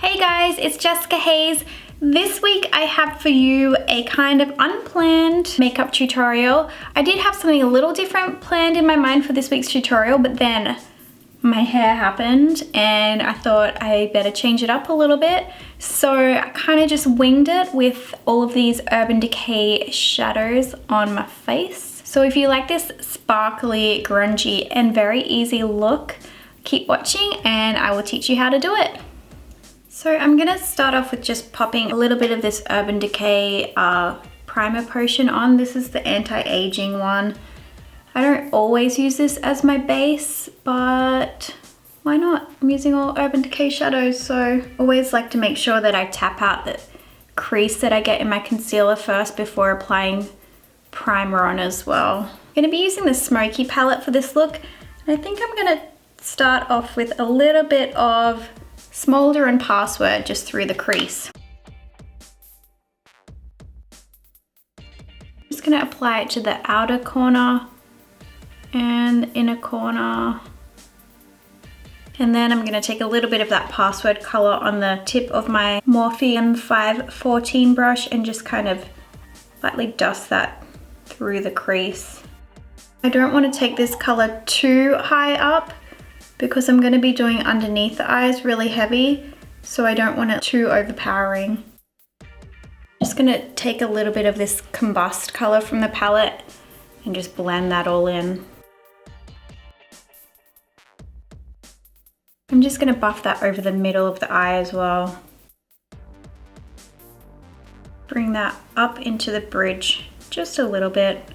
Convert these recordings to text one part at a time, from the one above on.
Hey guys, it's Jessica Hayes. This week I have for you a kind of unplanned makeup tutorial. I did have something a little different planned in my mind for this week's tutorial, but then my hair happened and I thought I better change it up a little bit. So I kind of just winged it with all of these Urban Decay shadows on my face. So if you like this sparkly, grungy, and very easy look, keep watching and I will teach you how to do it. So I'm gonna start off with just popping a little bit of this Urban Decay primer potion on. This is the anti-aging one. I don't always use this as my base, but why not? I'm using all Urban Decay shadows, so always like to make sure that I tap out the crease that I get in my concealer first before applying primer on as well. I'm gonna be using the Smoky palette for this look, and I think I'm gonna start off with a little bit of Smolder and Password just through the crease. I'm just gonna apply it to the outer corner and the inner corner. And then I'm gonna take a little bit of that Password color on the tip of my Morphe M514 brush and just kind of lightly dust that through the crease. I don't want to take this color too high up because I'm going to be doing underneath the eyes really heavy, so I don't want it too overpowering. Just going to take a little bit of this Combust color from the palette and just blend that all in. I'm just going to buff that over the middle of the eye as well. Bring that up into the bridge just a little bit.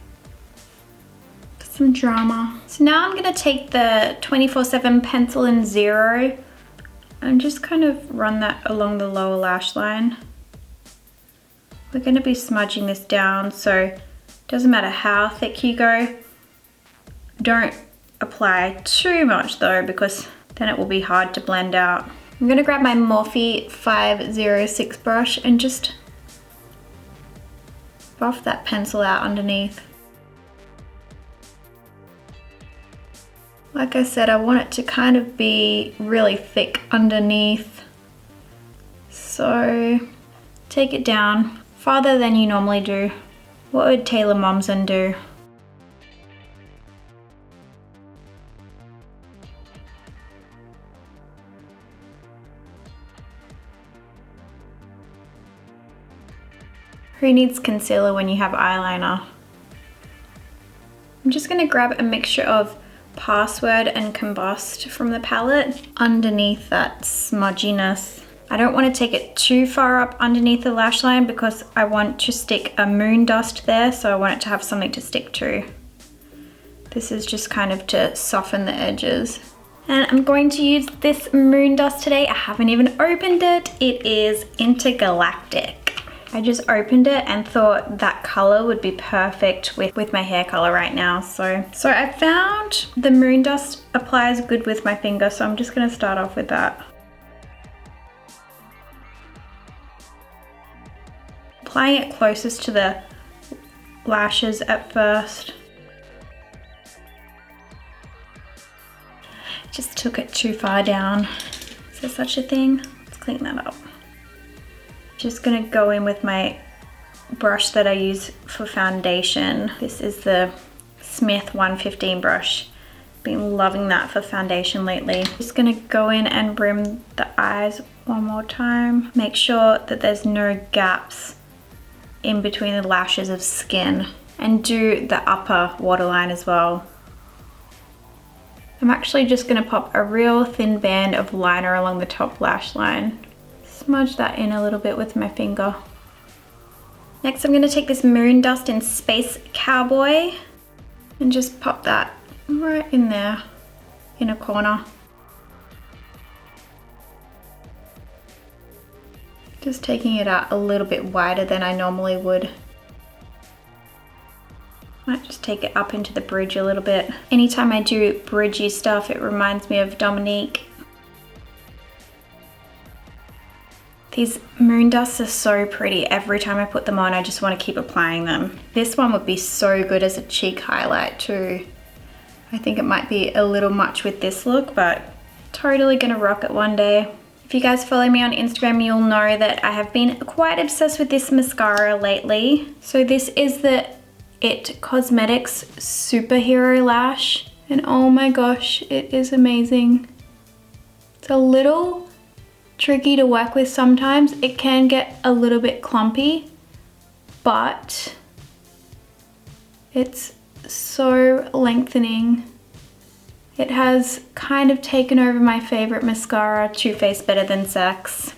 Some drama. So now I'm gonna take the 24/7 pencil in 0 and just kind of run that along the lower lash line. We're gonna be smudging this down, so it doesn't matter how thick you go. Don't apply too much though, because then it will be hard to blend out. I'm gonna grab my Morphe 506 brush and just buff that pencil out underneath. Like I said, I want it to kind of be really thick underneath. So take it down farther than you normally do. What would Taylor Momsen do? Who needs concealer when you have eyeliner? I'm just gonna grab a mixture of Password and Combust from the palette underneath that smudginess. I don't want to take it too far up underneath the lash line because I want to stick a moon dust there, so I want it to have something to stick to. This is just kind of to soften the edges. And I'm going to use this moon dust today. I haven't even opened it. It is Intergalactic. I just opened it and thought that color would be perfect with my hair color right now. So I found the moon dust applies good with my finger, so I'm just gonna start off with that. Applying it closest to the lashes at first. Just took it too far down. Is there such a thing? Let's clean that up. Just gonna go in with my brush that I use for foundation. This is the Smith 115 brush. Been loving that for foundation lately. Just gonna go in and rim the eyes one more time. Make sure that there's no gaps in between the lashes of skin, and do the upper waterline as well. I'm actually just gonna pop a real thin band of liner along the top lash line. Smudge that in a little bit with my finger. Next I'm going to take this moon dust in Space Cowboy and just pop that right in there, in a corner. Just taking it out a little bit wider than I normally would. Might just take it up into the bridge a little bit. Anytime I do bridgy stuff, it reminds me of Dominique. These moon dusts are so pretty. Every time I put them on, I just want to keep applying them. This one would be so good as a cheek highlight too. I think it might be a little much with this look, but totally gonna rock it one day. If you guys follow me on Instagram, you'll know that I have been quite obsessed with this mascara lately. So this is the It Cosmetics Superhero Lash. And oh my gosh, it is amazing. It's a little tricky to work with sometimes. It can get a little bit clumpy, but it's so lengthening. It has kind of taken over my favorite mascara, Too Faced Better Than Sex.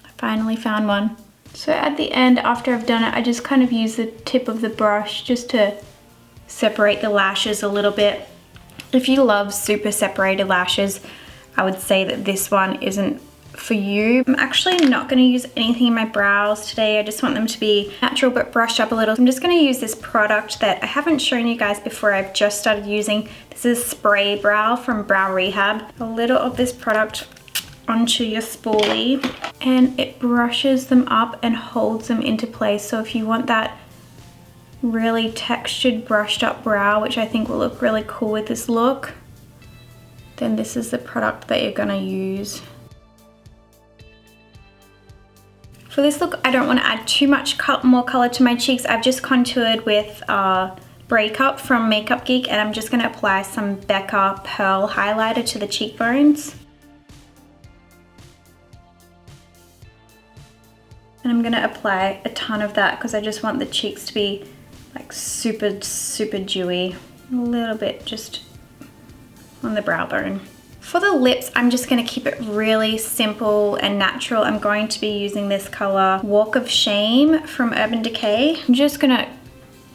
I finally found one. So at the end, after I've done it, I just kind of use the tip of the brush just to separate the lashes a little bit. If you love super separated lashes, I would say that this one isn't for you. I'm actually not going to use anything in my brows today. I just want them to be natural but brushed up a little. I'm just going to use this product that I haven't shown you guys before. I've just started using. This is Spray Brow from Brow Rehab. A little of this product onto your spoolie and it brushes them up and holds them into place. So if you want that really textured brushed up brow, which I think will look really cool with this look, then this is the product that you're going to use. For this look, I don't want to add too much more color to my cheeks. I've just contoured with Breakup from Makeup Geek, and I'm just going to apply some Becca Pearl highlighter to the cheekbones. And I'm going to apply a ton of that because I just want the cheeks to be like super dewy. A little bit just on the brow bone. For the lips, I'm just going to keep it really simple and natural. I'm going to be using this color Walk of Shame from Urban Decay. I'm just going to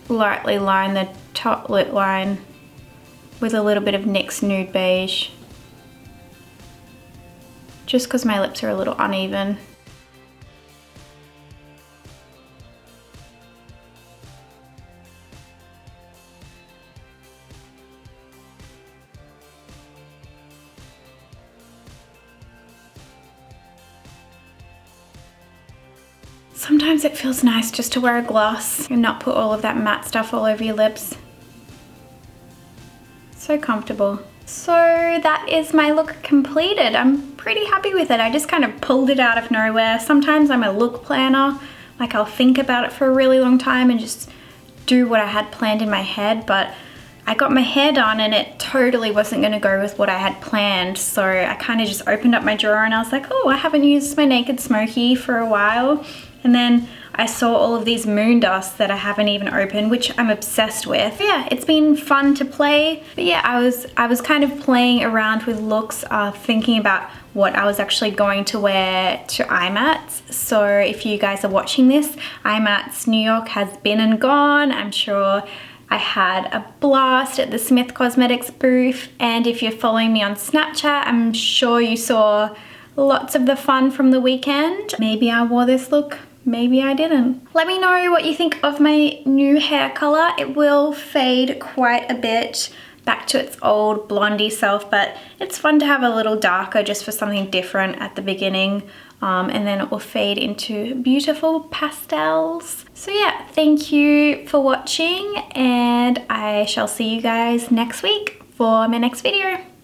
lightly line the top lip line with a little bit of NYX Nude Beige. Just because my lips are a little uneven. Sometimes it feels nice just to wear a gloss and not put all of that matte stuff all over your lips. So comfortable. So that is my look completed. I'm pretty happy with it. I just kind of pulled it out of nowhere. Sometimes I'm a look planner. Like I'll think about it for a really long time and just do what I had planned in my head, but I got my hair done and it totally wasn't gonna go with what I had planned. So I kind of just opened up my drawer and I was like, oh, I haven't used my Naked Smoky for a while. And then I saw all of these moon dusts that I haven't even opened, which I'm obsessed with. Yeah, it's been fun to play. But yeah, I was kind of playing around with looks, thinking about what I was actually going to wear to IMATS. So if you guys are watching this, IMATS New York has been and gone. I'm sure I had a blast at the Smith Cosmetics booth. And if you're following me on Snapchat, I'm sure you saw lots of the fun from the weekend. Maybe I wore this look, maybe I didn't. Let me know what you think of my new hair color. It will fade quite a bit back to its old blondie self, but it's fun to have a little darker just for something different at the beginning. And then it will fade into beautiful pastels. So yeah, thank you for watching and I shall see you guys next week for my next video.